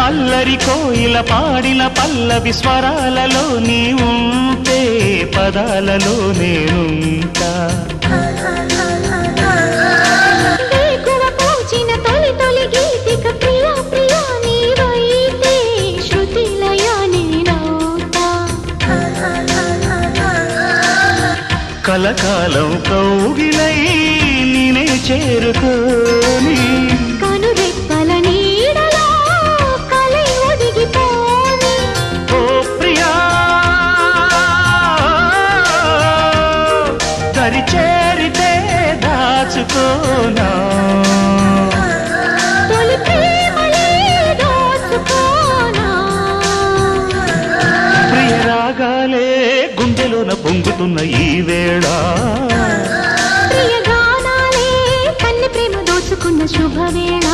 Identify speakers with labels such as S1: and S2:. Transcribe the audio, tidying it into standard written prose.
S1: అల్లరి కోయిల పాడిన పల్లవి స్వరాలలో నీ ఉంటే పదాలలో నేనుంటా కలకాలం కౌగిలై నేనే చేరుకోని
S2: కనురెప్పల నీడలో కలై ఒదిగిపోని
S1: ఓ ప్రియా దరి చేరితే దాచుకోనా
S2: తొలి ప్రేమలే దోచుకోనా
S1: ప్రియ రాగాలే గుండెలోన పొంగుతున్న ఈ వేళ
S2: ప్రియ గానాలే కన్నె ప్రేమ దోచుకున్న శుభవేళ